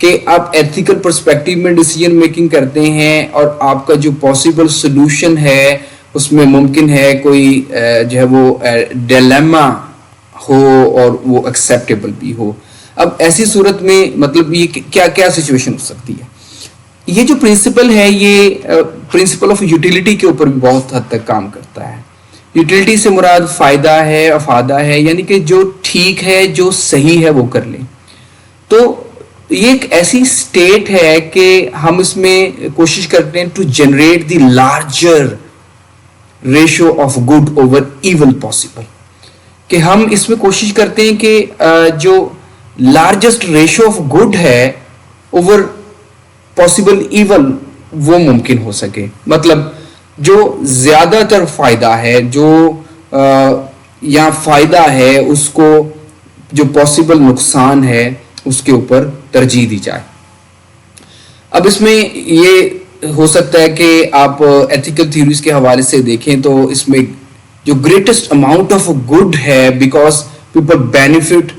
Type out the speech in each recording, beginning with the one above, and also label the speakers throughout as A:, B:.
A: کہ آپ ethical perspective میں ڈیسیجن میکنگ کرتے ہیں اور آپ کا جو پاسبل سولوشن ہے اس میں ممکن ہے کوئی جو ہے وہ ڈیلیما ہو اور وہ ایکسیپٹیبل بھی ہو. اب ایسی صورت میں مطلب یہ کیا کیا سچویشن ہو سکتی ہے. یہ جو پرنسپل ہے یہ پرنسپل آف یوٹیلیٹی کے اوپر بھی بہت حد تک کام کرتا ہے. یوٹیلیٹی سے مراد فائدہ ہے, افادہ ہے, یعنی کہ جو ٹھیک ہے, جو صحیح ہے وہ کر لیں. تو یہ ایک ایسی اسٹیٹ ہے کہ ہم اس میں کوشش کرتے ہیں to generate the larger ratio of good over evil possible, کہ ہم اس میں کوشش کرتے ہیں کہ جو لارجسٹ ریشو آف گڈ ہے اوور پاسبل ایول وہ ممکن ہو سکے. مطلب جو زیادہ تر فائدہ ہے, جو یا فائدہ ہے, اس کو جو پاسبل نقصان ہے اس کے اوپر ترجیح دی جائے. اب اس میں یہ ہو سکتا ہے کہ آپ ایتھیکل تھیوریز کے حوالے سے دیکھیں تو اس میں جو گریٹسٹ اماؤنٹ آف گڈ ہے because people benefit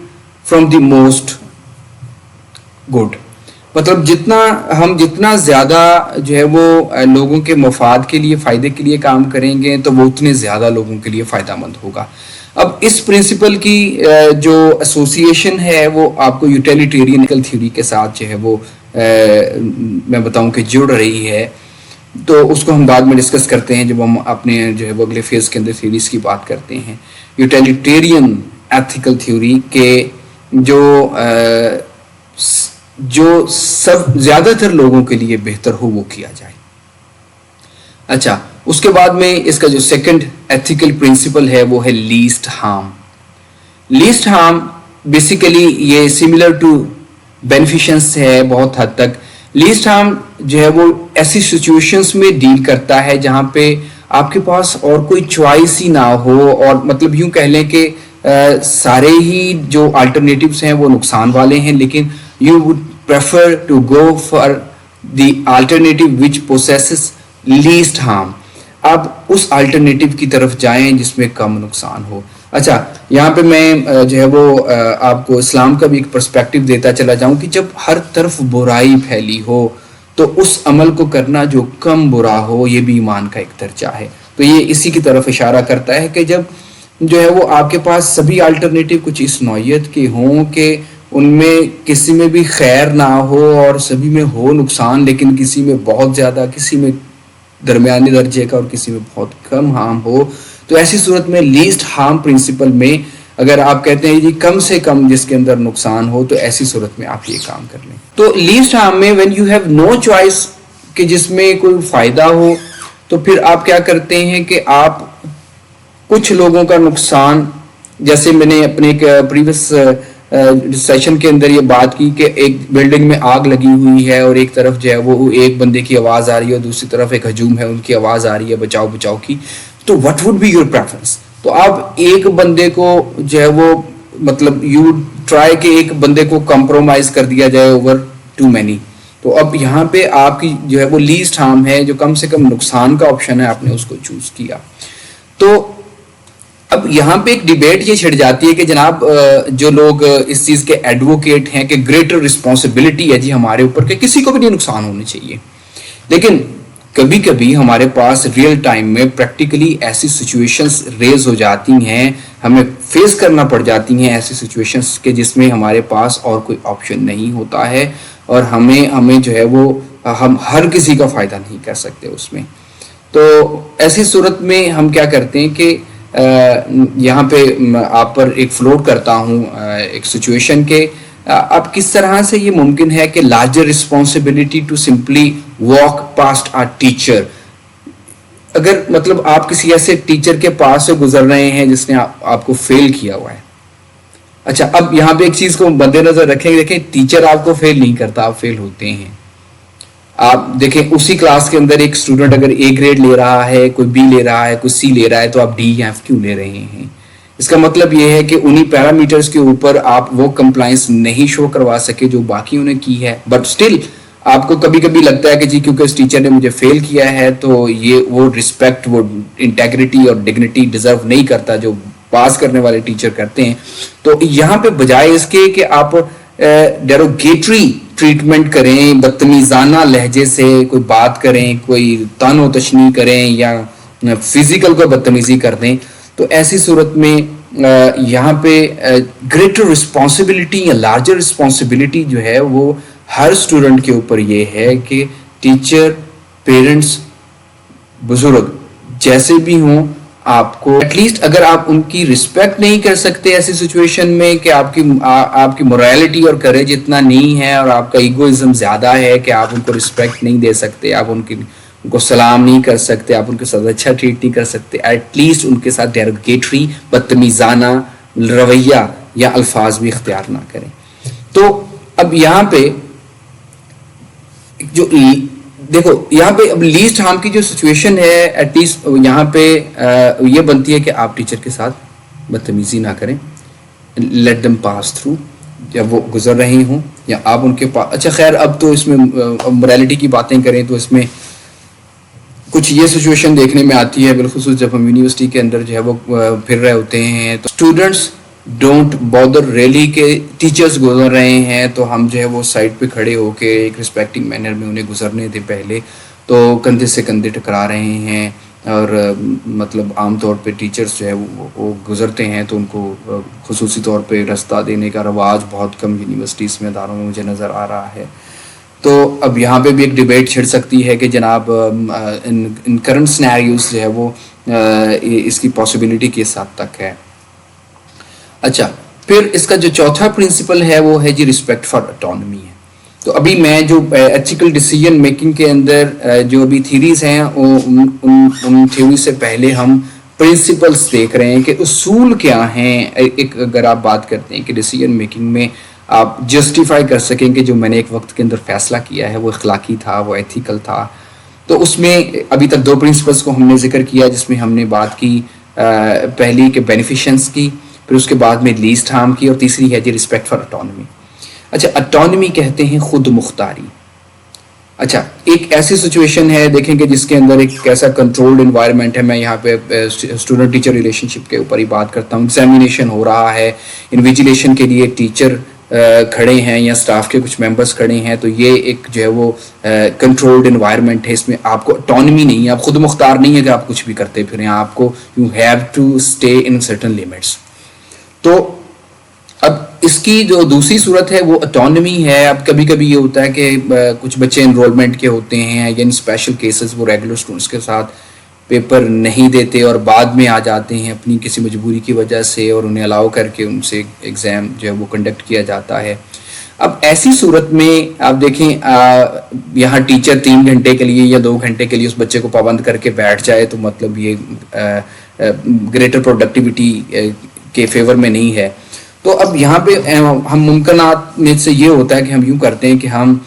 A: from the most good. مطلب جتنا زیادہ جو ہے وہ لوگوں کے مفاد کے لیے, فائدے کے لیے کام کریں گے تو وہ اتنے زیادہ لوگوں کے لیے فائدہ مند ہوگا. اب اس پرنسپل کی جو ایسوسیشن ہے وہ آپ کو یوٹیلیٹیرین تھیوری کے ساتھ جو ہے وہ میں بتاؤں کہ جڑ رہی ہے. تو اس کو ہم بعد میں ڈسکس کرتے ہیں جب ہم اپنے جو ہے وہ اگلے فیز کے اندر تھیوریز کی بات کرتے ہیں. یوٹیلیٹیرین ایتھیکل تھیوری کے جو سب زیادہ تر لوگوں کے لیے بہتر ہو وہ کیا جائے. اچھا, اس کے بعد میں اس کا جو سیکنڈ ایتھیکل پرنسپل ہے وہ ہے list harm. List harm basically یہ سملر ٹو بینیفیشنس ہے بہت حد تک. لیسٹ ہارم جو ہے وہ ایسی سچویشنز میں ڈیل کرتا ہے جہاں پہ آپ کے پاس اور کوئی چوائس ہی نہ ہو, اور مطلب یوں کہہ لیں کہ سارے ہی جو الٹرنیٹیوز ہیں وہ نقصان والے ہیں, لیکن you would prefer to go for the alternative which possesses least harm. آپ اس الٹرنیٹیو کی طرف جائیں جس میں کم نقصان ہو. اچھا, یہاں پہ میں جو ہے وہ آپ کو اسلام کا بھی ایک پرسپیکٹیو دیتا چلا جاؤں کہ جب ہر طرف برائی پھیلی ہو تو اس عمل کو کرنا جو کم برا ہو یہ بھی ایمان کا ایک درجہ ہے. تو یہ اسی کی طرف اشارہ کرتا ہے کہ جب جو ہے وہ آپ کے پاس سبھی الٹرنیٹیو کچھ اس نوعیت کے ہوں کہ ان میں کسی میں بھی خیر نہ ہو اور سبھی میں ہو نقصان, لیکن کسی میں بہت زیادہ, کسی میں درمیانی درجے کا اور کسی میں بہت کم ہارم ہو, تو ایسی صورت میں لیسٹ ہارم پرنسپل میں اگر آپ کہتے ہیں جی کم سے کم جس کے اندر نقصان ہو تو ایسی صورت میں آپ یہ کام کر لیں. تو لیسٹ ہارم میں when you have no choice کہ جس میں کوئی فائدہ ہو, تو پھر آپ کیا کرتے ہیں کہ آپ کچھ لوگوں کا نقصان, جیسے میں نے اپنے ایک پریویس سیشن کے اندر یہ بات کی کہ ایک بلڈنگ میں آگ لگی ہوئی ہے اور ایک طرف جو ہے وہ ایک بندے کی آواز آ رہی ہے اور دوسری طرف ایک ہجوم ہے, ان کی آواز آ رہی ہے بچاؤ بچاؤ کی. تو what would be your preference? تو آپ ایک بندے کو جو ہے وہ مطلب یو ٹرائی کہ ایک بندے کو کمپرومائز کر دیا جائے اوور ٹو مینی. تو اب یہاں پہ آپ کی جو ہے وہ لیسٹ ہارم ہے, جو کم سے کم نقصان کا آپشن ہے, آپ نے اس کو چوز کیا. تو اب یہاں پہ ایک ڈیبیٹ یہ چھڑ جاتی ہے کہ جناب جو لوگ اس چیز کے ایڈوکیٹ ہیں کہ گریٹر رسپانسبلٹی ہے جی ہمارے اوپر کہ کسی کو بھی نہیں نقصان ہونے چاہیے, لیکن کبھی کبھی ہمارے پاس ریئل ٹائم میں پریکٹیکلی ایسی سچویشنز ریز ہو جاتی ہیں, ہمیں فیس کرنا پڑ جاتی ہیں ایسی سچویشنز کہ جس میں ہمارے پاس اور کوئی آپشن نہیں ہوتا ہے اور ہمیں جو ہے وہ ہم ہر کسی کا فائدہ نہیں کر سکتے اس میں. تو ایسی صورت میں ہم کیا کرتے ہیں کہ یہاں پہ آپ پر ایک فلوٹ کرتا ہوں ایک سچویشن کے اب کس طرح سے یہ ممکن ہے کہ larger responsibility to simply walk past a teacher. اگر مطلب آپ کسی ایسے ٹیچر کے پاس سے گزر رہے ہیں جس نے آپ کو فیل کیا ہوا ہے. اچھا, اب یہاں پہ ایک چیز کو مد نظر رکھیں, دیکھیں ٹیچر آپ کو فیل نہیں کرتا, آپ فیل ہوتے ہیں. آپ دیکھیں اسی کلاس کے اندر ایک اسٹوڈنٹ اگر اے گریڈ لے رہا ہے, کوئی بی لے رہا ہے, کوئی سی لے رہا ہے, تو آپ ڈی یا ایف کیوں لے رہے ہیں؟ اس کا مطلب یہ ہے کہ انہی پیرامیٹرز کے اوپر آپ وہ کمپلائنس نہیں شو کروا سکے جو باقیوں نے کی ہے. بٹ اسٹل آپ کو کبھی کبھی لگتا ہے کہ جی کیونکہ اس ٹیچر نے مجھے فیل کیا ہے تو یہ وہ رسپیکٹ, وہ انٹیگریٹی اور ڈگنیٹی ڈیزرو نہیں کرتا جو پاس کرنے والے ٹیچر کرتے ہیں. تو یہاں پہ بجائے اس کے کہ آپ ڈیروگیٹری ٹریٹمنٹ کریں، بدتمیزانہ لہجے سے کوئی بات کریں، کوئی تان و تشنی کریں یا فزیکل کو بدتمیزی کر دیں، تو ایسی صورت میں یہاں پہ گریٹر رسپانسبلٹی یا لارجر رسپانسبلٹی جو ہے وہ ہر اسٹوڈنٹ کے اوپر یہ ہے کہ ٹیچر، پیرنٹس، بزرگ جیسے بھی ہوں، آپ کو ایٹ لیسٹ اگر آپ ان کی رسپیکٹ نہیں کر سکتے ایسی سچویشن میں کہ آپ کی مورالٹی اور کریج اتنا نہیں ہے اور آپ کا ایگوازم زیادہ ہے کہ آپ ان کو رسپیکٹ نہیں دے سکتے، آپ ان کو سلام نہیں کر سکتے، آپ ان کے ساتھ اچھا ٹریٹ نہیں کر سکتے، ایٹ لیسٹ ان کے ساتھ ڈیروگیٹری، بدتمیزانہ رویہ یا الفاظ بھی اختیار نہ کریں۔ تو اب یہاں پہ جو دیکھو یہاں پہ اب لیسٹ ہارم کی جو سچویشن ہے ایٹ لیسٹ یہاں پہ یہ بنتی ہے کہ آپ ٹیچر کے ساتھ بدتمیزی نہ کریں، لیٹ دم پاس تھرو، جب وہ گزر رہے ہوں یا آپ ان کے پاس۔ اچھا خیر، اب تو اس میں مورالٹی کی باتیں کریں تو اس میں کچھ یہ سچویشن دیکھنے میں آتی ہے، بالخصوص جب ہم یونیورسٹی کے اندر جو ہے وہ پھر رہے ہوتے ہیں تو اسٹوڈنٹس ڈونٹ بادر ریلی کہ ٹیچرز گزر رہے ہیں تو ہم جو ہے وہ سائڈ پہ کھڑے ہو کے ایک رسپیکٹنگ مینر میں انہیں گزرنے دیں پہلے، تو کندھے سے کندھے ٹکرا رہے ہیں اور مطلب عام طور پہ ٹیچرز جو ہے وہ گزرتے ہیں تو ان کو خصوصی طور پہ رستہ دینے کا رواج بہت کم یونیورسٹیز میں، اداروں میں مجھے نظر آ رہا ہے۔ تو اب یہاں پہ بھی ایک ڈیبیٹ چھڑ سکتی ہے کہ جناب ان کرنٹ سینیریوز جو ہے وہ اس کی پاسبلٹی کس حد تک ہے۔ اچھا، پھر اس کا جو چوتھا پرنسپل ہے وہ ہے جی رسپیکٹ فار اٹانومی ہے۔ تو ابھی میں جو ایتھیکل ڈیسیجن میکنگ کے اندر جو ابھی تھیریز ہیں ان تھیوری سے پہلے ہم پرنسپلس دیکھ رہے ہیں کہ اصول کیا ہیں۔ ایک اگر آپ بات کرتے ہیں کہ ڈیسیجن میکنگ میں آپ جسٹیفائی کر سکیں کہ جو میں نے ایک وقت کے اندر فیصلہ کیا ہے وہ اخلاقی تھا، وہ ایتھیکل تھا، تو اس میں ابھی تک دو پرنسپلس کو ہم نے ذکر کیا جس میں ہم نے بات کی پہلی کہ بینیفیشنس کی، پھر اس کے بعد میں لیسٹ ہارم کی، اور تیسری ہے جی رسپیکٹ فار اٹانومی۔ اچھا، اٹانومی کہتے ہیں خود مختاری۔ اچھا، ایک ایسی سچویشن ہے دیکھیں کہ جس کے اندر ایک ایسا کنٹرولڈ انوائرمنٹ ہے، میں یہاں پہ اسٹوڈنٹ ٹیچر ریلیشن شپ کے اوپر ہی بات کرتا ہوں، ایگزامینیشن ہو رہا ہے، انویجیلیشن کے لیے ٹیچر کھڑے ہیں یا اسٹاف کے کچھ ممبرس کھڑے ہیں، تو یہ ایک جو ہے وہ کنٹرولڈ انوائرمنٹ ہے، اس میں آپ کو اٹانومی نہیں ہے، آپ خود مختار نہیں ہے کہ آپ کچھ بھی کرتے پھریں، آپ کو you have to stay in certain limits. تو اب اس کی جو دوسری صورت ہے وہ اٹانومی ہے۔ اب کبھی کبھی یہ ہوتا ہے کہ کچھ بچے انرولمنٹ کے ہوتے ہیں یا ان اسپیشل کیسز وہ ریگولر اسٹوڈنٹس کے ساتھ پیپر نہیں دیتے اور بعد میں آ جاتے ہیں اپنی کسی مجبوری کی وجہ سے، اور انہیں الاؤ کر کے ان سے ایگزام جو ہے وہ کنڈکٹ کیا جاتا ہے۔ اب ایسی صورت میں آپ دیکھیں یہاں ٹیچر 3 گھنٹے کے لیے یا 2 گھنٹے کے لیے اس بچے کو پابند کر کے بیٹھ جائے تو مطلب یہ گریٹر پروڈکٹیوٹی کے فیور میں نہیں ہے۔ تو اب یہاں پہ ہم ممکنات میں سے یہ ہوتا ہے کہ ہم یوں کرتے ہیں کہ ہم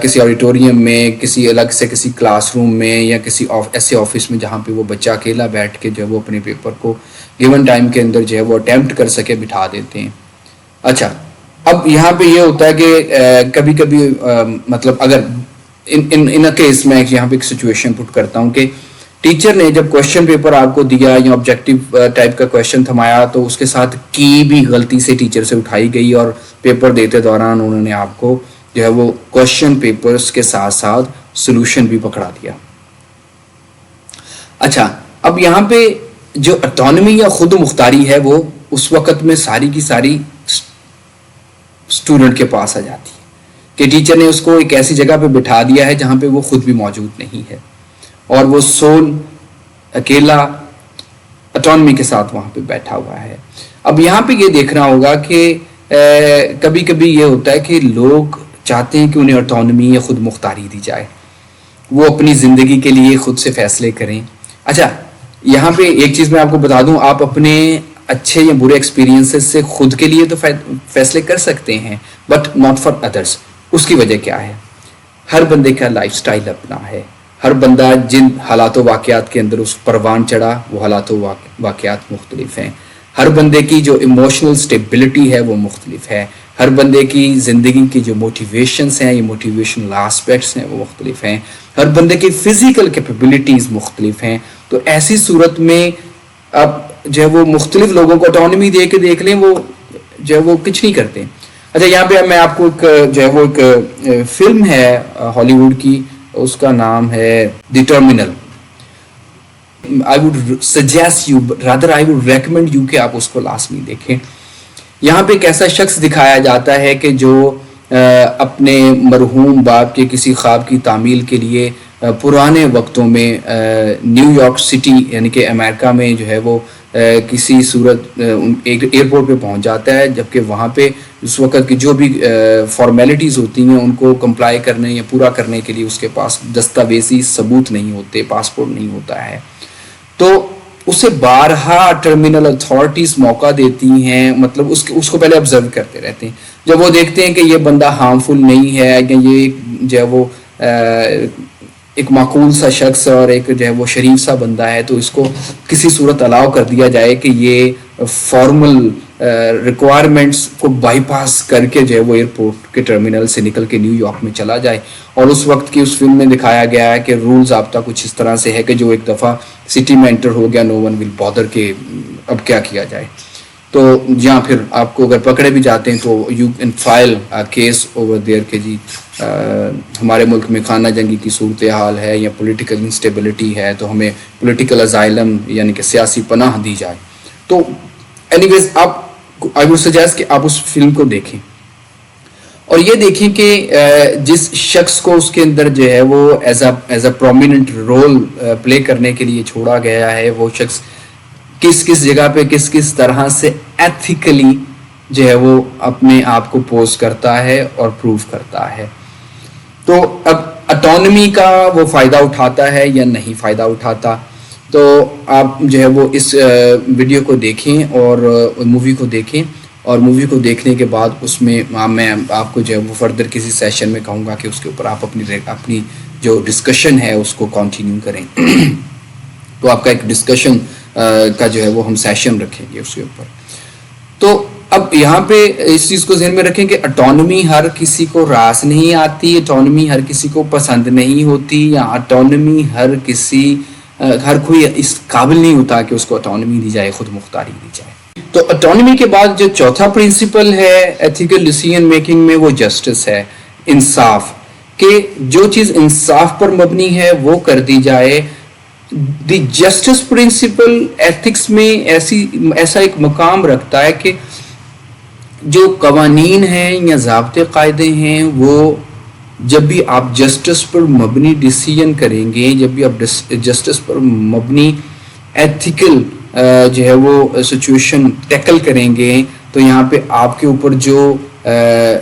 A: کسی آڈیٹوریم میں، کسی الگ سے کسی کلاس روم میں یا کسی ایسے آفس میں جہاں پہ وہ بچہ اکیلا بیٹھ کے جو ہے وہ اپنے پیپر کو گیون ٹائم کے اندر جو ہے وہ اٹیمپٹ کر سکے بٹھا دیتے ہیں۔ اچھا، اب یہاں پہ یہ ہوتا ہے کہ کبھی کبھی مطلب اگر ان کیس میں یہاں پہ ایک سچویشن پٹ کرتا ہوں کہ ٹیچر نے جب کوشچن پیپر آپ کو دیا یا آبجیکٹیو ٹائپ کا کوشچن تھمایا تو اس کے ساتھ کی بھی غلطی سے ٹیچر سے اٹھائی گئی اور پیپر دیتے دوران انہوں نے آپ کو جو ہے وہ کوشچن پیپرز کے ساتھ ساتھ سولوشن بھی پکڑا دیا۔ اچھا، اب یہاں پہ جو اٹانومی یا خود مختاری ہے وہ اس وقت میں ساری کی ساری اسٹوڈنٹ کے پاس آ جاتی ہے کہ ٹیچر نے اس کو ایک ایسی جگہ پہ بٹھا دیا ہے جہاں پہ وہ خود بھی موجود نہیں ہے اور وہ سول اکیلا اٹانومی کے ساتھ وہاں پہ بیٹھا ہوا ہے۔ اب یہاں پہ یہ دیکھنا ہوگا کہ کبھی کبھی یہ ہوتا ہے کہ لوگ چاہتے ہیں کہ انہیں اٹانومی یا خود مختاری دی جائے، وہ اپنی زندگی کے لیے خود سے فیصلے کریں۔ اچھا، یہاں پہ ایک چیز میں آپ کو بتا دوں، آپ اپنے اچھے یا برے ایکسپیرینسز سے خود کے لیے تو فیصلے کر سکتے ہیں بٹ ناٹ فار ادرس۔ اس کی وجہ کیا ہے؟ ہر بندے کا لائف سٹائل اپنا ہے، ہر بندہ جن حالات و واقعات کے اندر اس پروان چڑھا وہ حالات و واقعات مختلف ہیں، ہر بندے کی جو ایموشنل سٹیبلٹی ہے وہ مختلف ہے، ہر بندے کی زندگی کی جو موٹیویشنز ہیں، یہ موٹیویشنل آسپیکٹس ہیں وہ مختلف ہیں، ہر بندے کی فزیکل کیپیبلٹیز مختلف ہیں۔ تو ایسی صورت میں اب جو ہے وہ مختلف لوگوں کو اٹانومی دے کے دیکھ لیں، وہ جو ہے وہ کچھ نہیں کرتے۔ اچھا یہاں پہ میں آپ کو ایک جو ہے وہ ایک فلم ہے ہالی ووڈ کی، اس کا نام ہے دی terminal. I would suggest you, rather I would recommend you کہ آپ اس کو لازمی دیکھیں. یہاں پہ ایک ایسا شخص دکھایا جاتا ہے کہ جو اپنے مرحوم باپ کے کسی خواب کی تعمیل کے لیے پرانے وقتوں میں نیو یارک سٹی یعنی کہ امریکہ میں جو ہے وہ کسی صورت ایک ایئرپورٹ پہ پہنچ جاتا ہے، جبکہ وہاں پہ اس وقت کی جو بھی فارمیلٹیز ہوتی ہیں ان کو کمپلائی کرنے یا پورا کرنے کے لیے اس کے پاس دستاویزی ثبوت نہیں ہوتے، پاسپورٹ نہیں ہوتا ہے. تو اسے بارہا ٹرمینل اتھارٹیز موقع دیتی ہیں، مطلب اس کو پہلے آبزرو کرتے رہتے ہیں. جب وہ دیکھتے ہیں کہ یہ بندہ ہارمفل نہیں ہے یا یہ جو ہے وہ ایک معقول سا شخص اور ایک جو ہے وہ شریف سا بندہ ہے، تو اس کو کسی صورت الاؤ کر دیا جائے کہ یہ فارمل ریکوائرمنٹس کو بائی پاس کر کے جو ہے وہ ایئرپورٹ کے ٹرمینل سے نکل کے نیو یارک میں چلا جائے. اور اس وقت کی اس فلم میں دکھایا گیا ہے کہ رول ضابطہ کچھ اس طرح سے ہے کہ جو ایک دفعہ سٹی میں انٹر ہو گیا، نو ون ول بادر کہ اب کیا کیا جائے. تو جہاں پھر آپ کو اگر پکڑے بھی جاتے ہیں تو you can file case over there کہ جی ہمارے ملک میں خانہ جنگی کی صورتحال ہے یا پولیٹیکل انسٹیبلٹی ہے تو ہمیں پولیٹیکل ازائلم یعنی کہ سیاسی پناہ دی جائے. تو اینی ویز آپ آئی وڈ سجیسٹ کہ آپ اس فلم کو دیکھیں اور یہ دیکھیں کہ جس شخص کو اس کے اندر جو ہے وہ as a prominent role play کرنے کے لیے چھوڑا گیا ہے، وہ شخص کس کس جگہ پہ کس کس طرح سے ایتھیکلی جو ہے وہ اپنے آپ کو پوز کرتا ہے اور پروف کرتا ہے. تو اب اٹانومی کا وہ فائدہ اٹھاتا ہے یا نہیں فائدہ اٹھاتا، تو آپ جو ہے وہ اس ویڈیو کو دیکھیں اور مووی کو دیکھیں، اور مووی کو دیکھنے کے بعد اس میں میں آپ کو جو ہے وہ فردر کسی سیشن میں کہوں گا کہ اس کے اوپر آپ اپنی جو ڈسکشن ہے اس کو کنٹینیو کریں. تو آپ کا ایک ڈسکشن کا جو ہے وہ ہم سیشن رکھیں گے اس کے اوپر. تو اب یہاں پہ اس چیز کو ذہن میں رکھیں کہ اٹانومی ہر کسی کو راس نہیں آتی، اٹانومی ہر کسی کو پسند نہیں ہوتی، یا اٹانومی ہر کوئی اس قابل نہیں ہوتا کہ اس کو اٹانومی دی جائے، خود مختاری دی جائے. تو اٹانومی کے بعد جو چوتھا پرنسپل ہے ایتھیکل ڈیسیژن میکنگ میں وہ جسٹس ہے، انصاف، کہ جو چیز انصاف پر مبنی ہے وہ کر دی جائے. دی جسٹس پرنسپل ایتھکس میں ایسا ایک مقام رکھتا ہے کہ جو قوانین ہیں یا ضابطے قاعدے ہیں وہ جب بھی آپ جسٹس پر مبنی ڈیسیژن کریں گے، جب بھی آپ جسٹس پر مبنی ایتھیکل جو ہے وہ سچویشن ٹیکل کریں گے، تو یہاں پہ آپ کے اوپر جو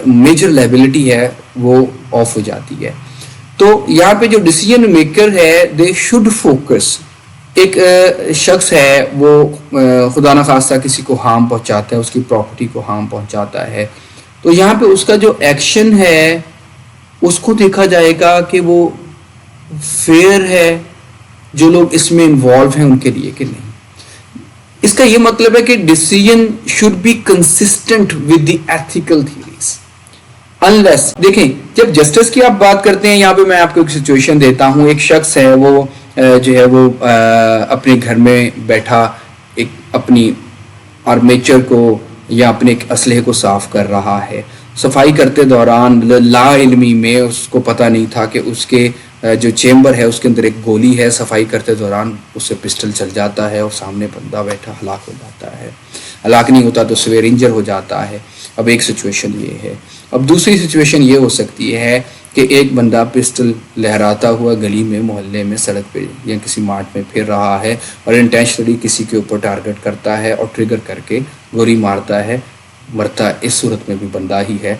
A: میجر لائبلٹی ہے وہ آف ہو جاتی ہے. تو یہاں پہ جو ڈیسیژن میکر ہے دے شوڈ فوکس. ایک شخص ہے وہ خدا نخواستہ کسی کو ہارم پہنچاتا ہے، اس کی پراپرٹی کو ہارم پہنچاتا ہے، تو یہاں پہ اس کا جو ایکشن ہے اس کو دیکھا جائے گا کہ وہ فیئر ہے جو لوگ اس میں انوالو ہیں ان کے لیے کہ نہیں. اس کا یہ مطلب ہے کہ decision should be consistent with the ethical theories. Unless دیکھیں جب جسٹس کی آپ بات کرتے ہیں، یہاں پہ میں آپ کو ایک سچویشن دیتا ہوں. ایک شخص ہے وہ جو ہے وہ اپنے گھر میں بیٹھا ایک اپنی آرمیچر کو یا اپنے اسلحے کو صاف کر رہا ہے. صفائی کرتے دوران لا علمی میں اس کو پتہ نہیں تھا کہ اس کے جو چیمبر ہے اس کے اندر ایک گولی ہے. صفائی کرتے دوران اس سے پسٹل چل جاتا ہے اور سامنے بندہ بیٹھا ہلاک ہو جاتا ہے. ہلاک نہیں ہوتا تو سویئر انجر ہو جاتا ہے. اب ایک سچویشن یہ ہے. اب دوسری سچویشن یہ ہو سکتی ہے کہ ایک بندہ پسٹل لہراتا ہوا گلی میں، محلے میں، سڑک پہ یا کسی مارٹ میں پھر رہا ہے اور انٹینشنلی کسی کے اوپر ٹارگٹ کرتا ہے اور ٹریگر کر کے گولی مارتا ہے، مرتا اس صورت میں بھی بندہ ہی ہے.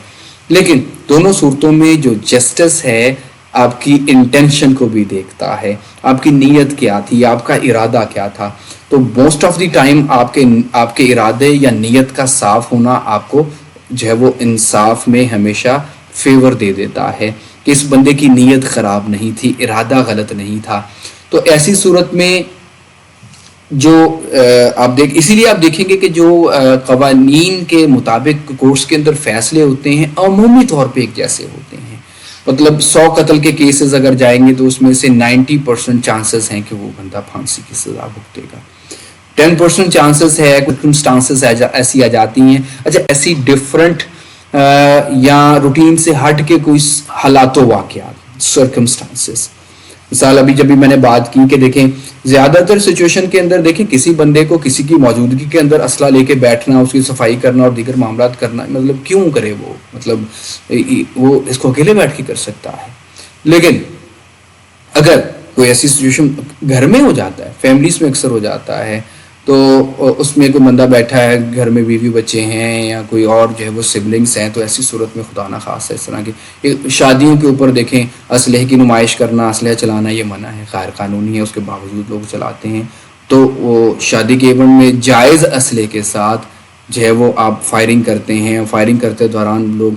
A: لیکن دونوں صورتوں میں جو جسٹس ہے آپ کی انٹینشن کو بھی دیکھتا ہے، آپ کی نیت کیا تھی، آپ کا ارادہ کیا تھا. تو موسٹ آف دی ٹائم آپ کے ارادے یا نیت کا صاف ہونا آپ کو جو ہے وہ انصاف میں ہمیشہ فیور دے دیتا ہے کہ اس بندے کی نیت خراب نہیں تھی، ارادہ غلط نہیں تھا. تو ایسی صورت میں جو اسی لیے آپ دیکھیں گے کہ جو قوانین کے مطابق کورٹس کے اندر فیصلے ہوتے ہیں عمومی طور پہ ایک جیسے ہوتے ہیں. مطلب 100 قتل کے کیسز اگر جائیں گے تو اس میں سے 90% چانسز ہیں کہ وہ بندہ پھانسی کی سزا بھگتے گا. 10% چانسز ہے، کچھ سرکمسٹانسز ایسی آ جاتی ہیں. اچھا ایسی ڈفرنٹ یا روٹین سے ہٹ کے کوئی حالات و واقعات سرکمسٹانسز. مثال ابھی جب بھی میں نے بات کی کہ دیکھیں زیادہ تر سچویشن کے اندر دیکھیں کسی بندے کو کسی کی موجودگی کے اندر اسلحہ لے کے بیٹھنا, اس کی صفائی کرنا اور دیگر معاملات کرنا, مطلب کیوں کرے وہ, مطلب وہ اس کو اکیلے بیٹھ کے کر سکتا ہے. لیکن اگر کوئی ایسی سچویشن گھر میں ہو جاتا ہے, فیملیز میں اکثر ہو جاتا ہے, تو اس میں کوئی بندہ بیٹھا ہے, گھر میں بیوی بچے ہیں یا کوئی اور جو ہے وہ سبلنگس ہیں, تو ایسی صورت میں خدا نہ خاص اس طرح کی شادیوں کے اوپر دیکھیں اسلحے کی نمائش کرنا, اسلحہ چلانا یہ منع ہے, غیر قانونی ہے, اس کے باوجود لوگ چلاتے ہیں. تو وہ شادی کے ایونٹ میں جائز اسلحے کے ساتھ جو ہے وہ آپ فائرنگ کرتے ہیں, فائرنگ کرتے دوران لوگ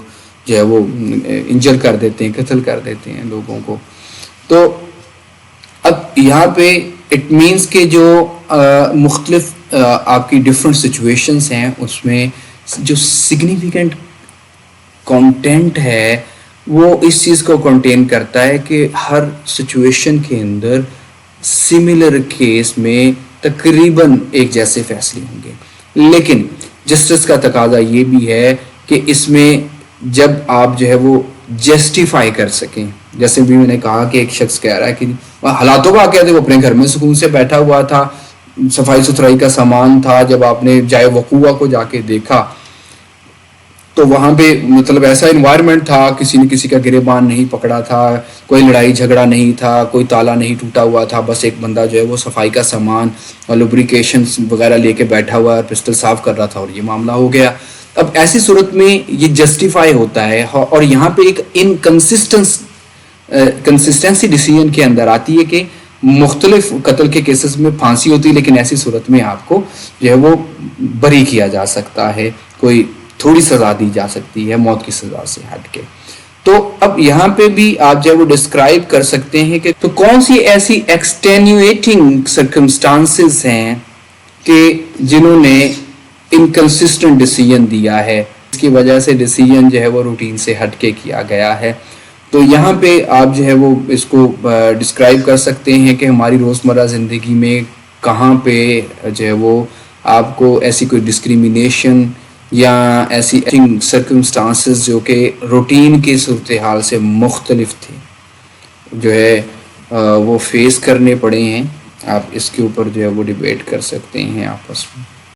A: جو ہے وہ انجر کر دیتے ہیں, قتل کر دیتے ہیں لوگوں کو. تو اب یہاں پہ اٹ مینس کہ جو مختلف آپ کی ڈفرینٹ سچویشنس ہیں اس میں جو سگنیفیکنٹ کانٹینٹ ہے وہ اس چیز کو کنٹین کرتا ہے کہ ہر سچویشن کے اندر سملر کیس میں تقریباً ایک جیسے فیصلے ہوں گے. لیکن جسٹس کا تقاضا یہ بھی ہے کہ اس میں جب آپ جو ہے وہ جسٹیفائی کر سکیں, جیسے بھی میں نے کہا کہ ایک شخص کہہ رہا ہے کہ حالاتوں کا کہتے وہ اپنے گھر میں سکون سے بیٹھا ہوا تھا, صفائی ستھرائی کا سامان تھا, جب آپ نے جائے وقوع کو جا کے دیکھا تو وہاں پہ مطلب ایسا انوائرمنٹ تھا, کسی نے کسی کا گریبان نہیں پکڑا تھا, کوئی لڑائی جھگڑا نہیں تھا, کوئی تالا نہیں ٹوٹا ہوا تھا, بس ایک بندہ جو ہے وہ صفائی کا سامان اور لوبریکیشنز وغیرہ لے کے بیٹھا ہوا, پسٹل صاف کر رہا تھا اور یہ معاملہ ہو گیا. اب ایسی صورت میں یہ جسٹیفائی ہوتا ہے, اور یہاں پہ ایک کنسسٹنسی ڈیسیژن کے اندر آتی ہے کہ مختلف قتل کے کیسز میں پھانسی ہوتی ہے, لیکن ایسی صورت میں آپ کو جو ہے وہ بری کیا جا سکتا ہے, کوئی تھوڑی سزا دی جا سکتی ہے موت کی سزا سے ہٹ کے. تو اب یہاں پہ بھی آپ جو ہے وہ ڈسکرائب کر سکتے ہیں کہ تو کون سی ایسی ایکسٹینیویٹنگ سرکمسٹانسز ہیں کہ جنہوں نے انکنسسٹنٹ ڈیسیژن دیا ہے, اس کی وجہ سے ڈیسیژن جو ہے وہ روٹین سے ہٹ کے کیا گیا ہے. تو یہاں پہ آپ جو ہے وہ اس کو ڈسکرائب کر سکتے ہیں کہ ہماری روزمرہ زندگی میں کہاں پہ جو ہے وہ آپ کو ایسی کوئی ڈسکریمنیشن یا ایسی سرکمسٹانسز جو کہ روٹین کی صورتحال سے مختلف تھے جو ہے وہ فیس کرنے پڑے ہیں. آپ اس کے اوپر جو ہے وہ ڈیبیٹ کر سکتے ہیں آپس میں.